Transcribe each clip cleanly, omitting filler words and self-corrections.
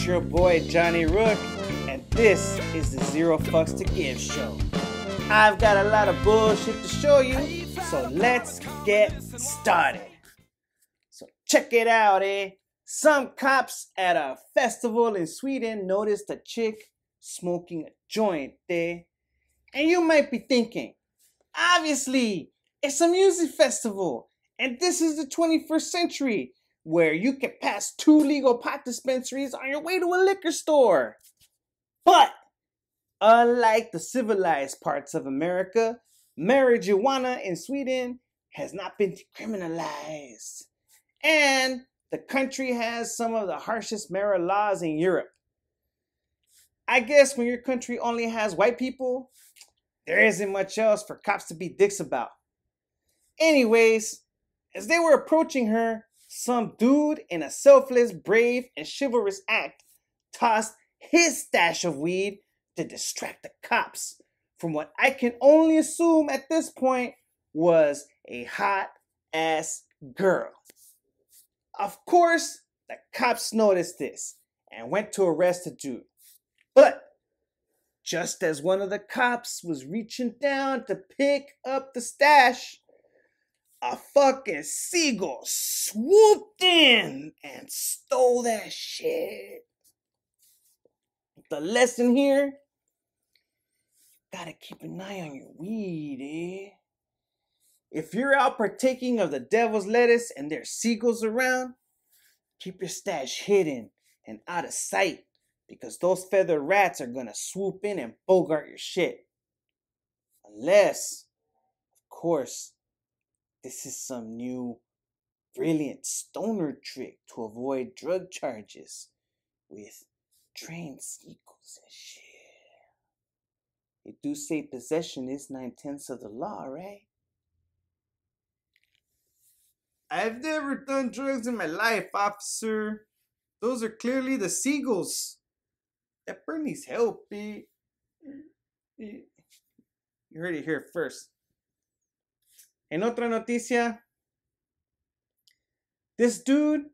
It's your boy Johnny Rook, and this is the Zero Fucks to Give show. I've got a lot of bullshit to show you, so let's get started. So check it out, eh? Some cops at a festival in Sweden noticed a chick smoking a joint, eh? And you might be thinking, obviously, it's a music festival, and this is the 21st century, where you can pass 2 legal pot dispensaries on your way to a liquor store. But, unlike the civilized parts of America, marijuana in Sweden has not been decriminalized. And the country has some of the harshest marijuana laws in Europe. I guess when your country only has white people, there isn't much else for cops to be dicks about. Anyways, as they were approaching her, some dude in a selfless, brave, and chivalrous act tossed his stash of weed to distract the cops from what I can only assume at this point was a hot-ass girl. Of course, the cops noticed this and went to arrest the dude. But just as one of the cops was reaching down to pick up the stash, a fucking seagull swooped in and stole that shit. The lesson here, gotta keep an eye on your weed, eh? If you're out partaking of the devil's lettuce and there's seagulls around, keep your stash hidden and out of sight, because those feathered rats are gonna swoop in and bogart your shit. Unless, of course, this is some new, brilliant stoner trick to avoid drug charges with trained seagulls and shit. They do say possession is 9/10 of the law, right? I've never done drugs in my life, officer. Those are clearly the seagulls. That bird needs help, eh? You heard it here first. En otra noticia, this dude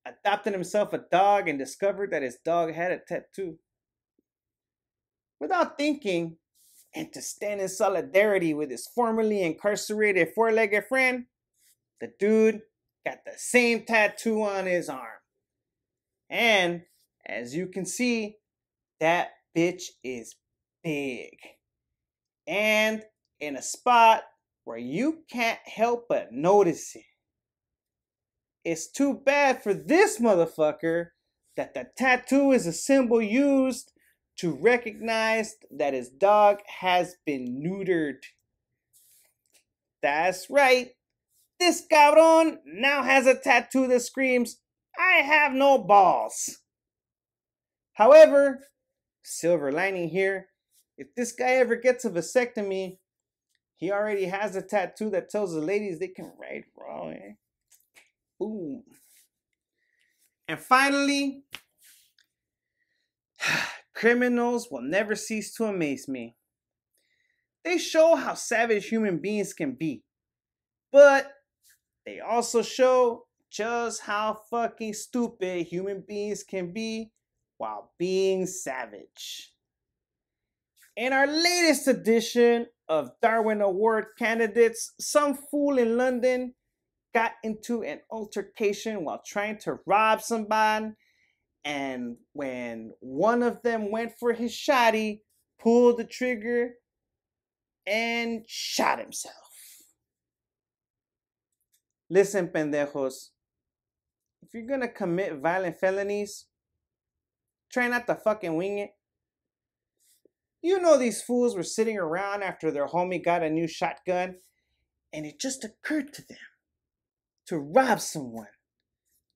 adopted himself a dog and discovered that his dog had a tattoo. Without thinking, and to stand in solidarity with his formerly incarcerated four-legged friend, the dude got the same tattoo on his arm. And, as you can see, that bitch is big. And in a spot where you can't help but notice it. It's too bad for this motherfucker that the tattoo is a symbol used to recognize that his dog has been neutered. That's right. This cabron now has a tattoo that screams, "I have no balls." However, silver lining here, if this guy ever gets a vasectomy, he already has a tattoo that tells the ladies they can ride raw, eh? Boom. And finally, criminals will never cease to amaze me. They show how savage human beings can be, but they also show just how fucking stupid human beings can be while being savage. In our latest edition of Darwin Award candidates, some fool in London got into an altercation while trying to rob somebody, and when one of them went for his shotty, pulled the trigger and shot himself. Listen, pendejos, if you're gonna commit violent felonies, try not to fucking wing it. You know these fools were sitting around after their homie got a new shotgun, and it just occurred to them to rob someone,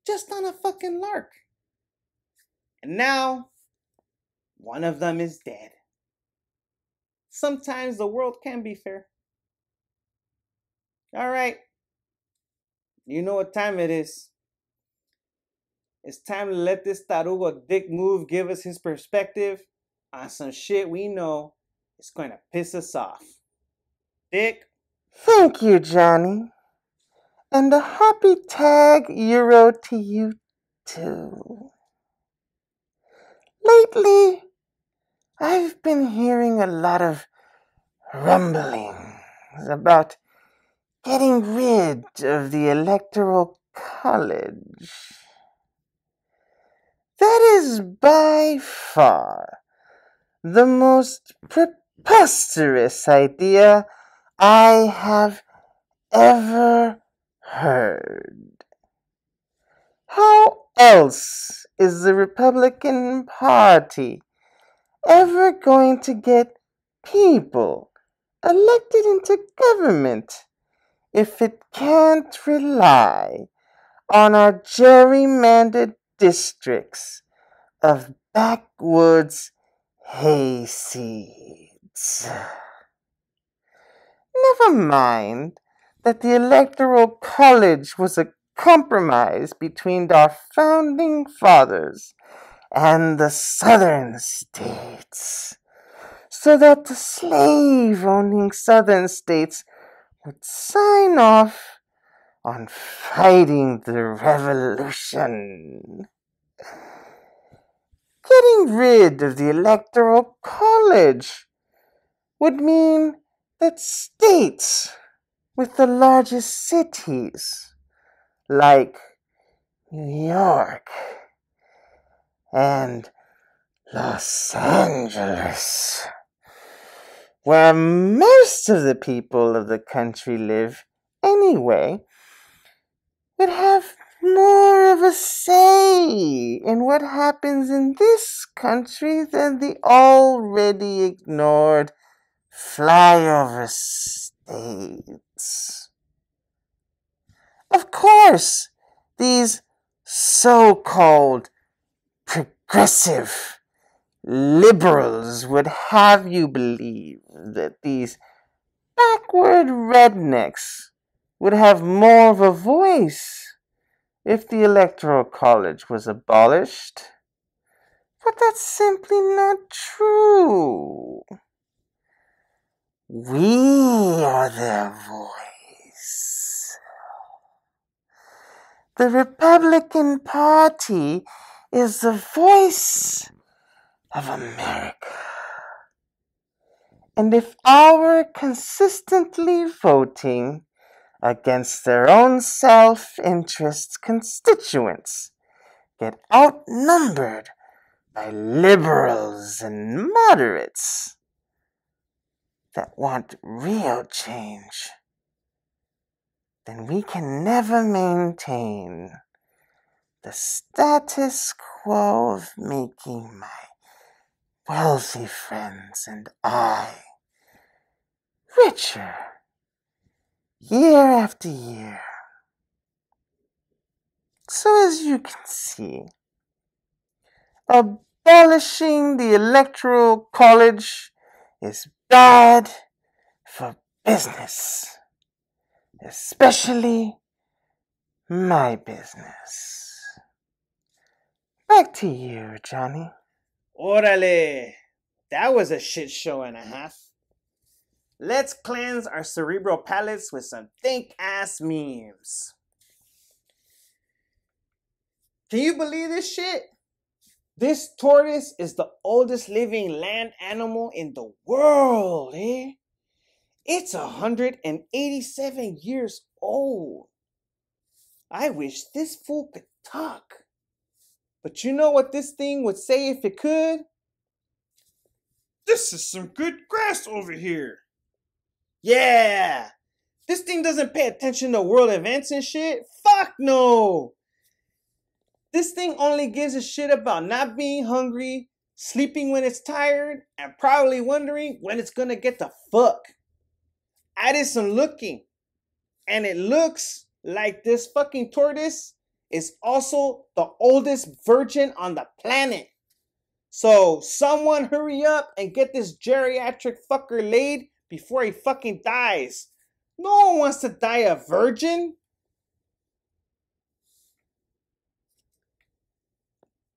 just on a fucking lark. And now, one of them is dead. Sometimes the world can be fair. Alright, you know what time it is. It's time to let this tarugo dick Moove give us his perspective on some shit we know is going to piss us off. Dick? Thank you, Johnny. And a happy tag Euro to you too. lately, I've been hearing a lot of rumblings about getting rid of the Electoral College. That is by far the most preposterous idea I have ever heard. How else is the Republican Party ever going to get people elected into government if it can't rely on our gerrymandered districts of backwoods hayseeds? Never mind that the Electoral College was a compromise between our founding fathers and the southern states, so that the slave-owning southern states would sign off on fighting the revolution. Getting rid of the Electoral College would mean that states with the largest cities, like New York and Los Angeles, where most of the people of the country live anyway, would have more of a say in what happens in this country than the already ignored flyover states. Of course, these so-called progressive liberals would have you believe that these backward rednecks would have more of a voice if the Electoral College was abolished. But that's simply not true. We are their voice. The Republican Party is the voice of America. And if our consistently voting against their own self-interest constituents get outnumbered by liberals and moderates that want real change, then we can never maintain the status quo of making my wealthy friends and I richer year after year. So as you can see, abolishing the Electoral College is bad for business, especially my business. Back to you, Johnny. Orale! That was a shit show and a half. Let's cleanse our cerebral palates with some think-ass memes. Can you believe this shit? This tortoise is the oldest living land animal in the world, eh? It's 187 years old. I wish this fool could talk. But you know what this thing would say if it could? This is some good grass over here. Yeah! This thing doesn't pay attention to world events and shit. Fuck no! This thing only gives a shit about not being hungry, sleeping when it's tired, and probably wondering when it's gonna get the fuck. I did some looking, and it looks like this fucking tortoise is also the oldest virgin on the planet. So someone hurry up and get this geriatric fucker laid before he fucking dies. No one wants to die a virgin.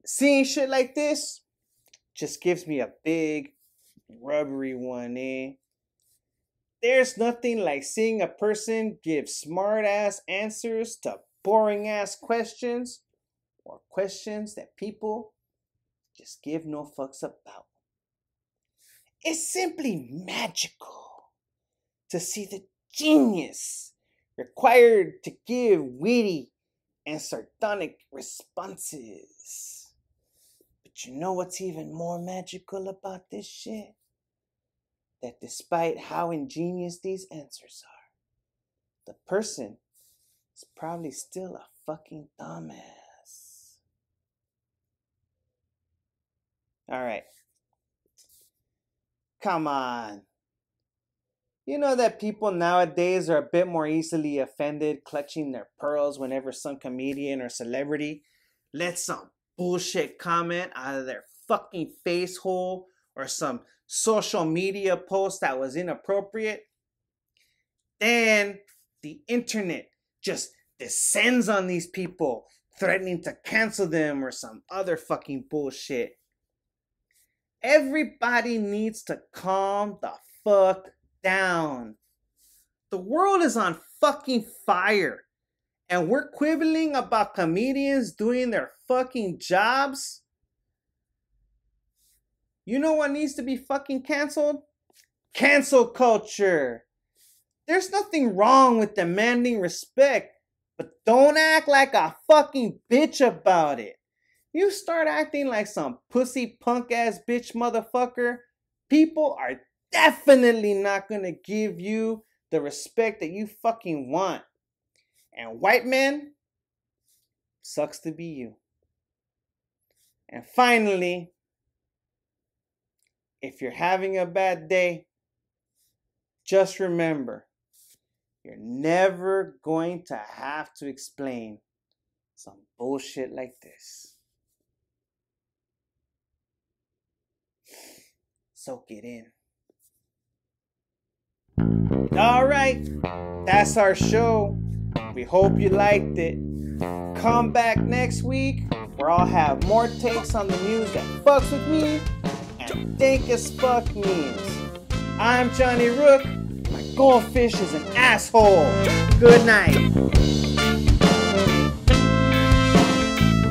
Seeing shit like this just gives me a big rubbery one, eh? There's nothing like seeing a person give smart-ass answers to boring-ass questions, or questions that people just give no fucks about. It's simply magical to see the genius required to give witty and sardonic responses. But you know what's even more magical about this shit? That despite how ingenious these answers are, the person is probably still a fucking dumbass. Alright. Come on. You know that people nowadays are a bit more easily offended, clutching their pearls whenever some comedian or celebrity lets some bullshit comment out of their fucking face hole or some social media post that was inappropriate? Then the internet just descends on these people, threatening to cancel them or some other fucking bullshit. Everybody needs to calm the fuck down. The world is on fucking fire, and we're quibbling about comedians doing their fucking jobs. You know what needs to be fucking canceled? Cancel culture. There's nothing wrong with demanding respect, but don't act like a fucking bitch about it. You start acting like some pussy punk ass bitch motherfucker, people are definitely not gonna give you the respect that you fucking want. And white men, sucks to be you. And finally, if you're having a bad day, just remember, you're never going to have to explain some bullshit like this. Soak it in. Alright, that's our show. We hope you liked it. Come back next week where I'll have more takes on the news that fucks with me and dank as fuck memes. I'm Johnny Rook. My goldfish is an asshole. Good night.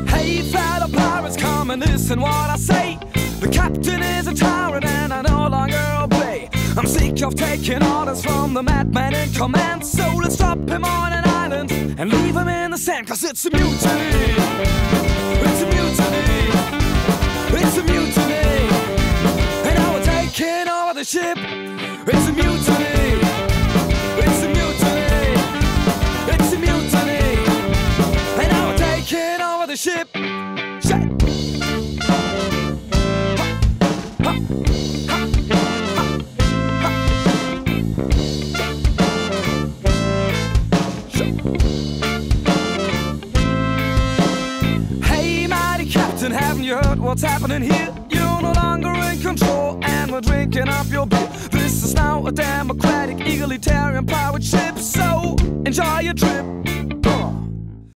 Hey, fellow pirates, come and listen what I say. The captain is a tyrant and I no longer obey. I'm sick of taking orders from the madman in command. So let's drop him on an island and leave him in the sand. Cause it's a mutiny. It's a mutiny. It's a mutiny. And now we're taking over the ship. It's a mutiny. It's a mutiny. It's a mutiny. And now we're taking over the ship. Haven't you heard what's happening here? You're no longer in control and we're drinking up your beer. This is now a democratic, egalitarian pirate ship. So enjoy your trip.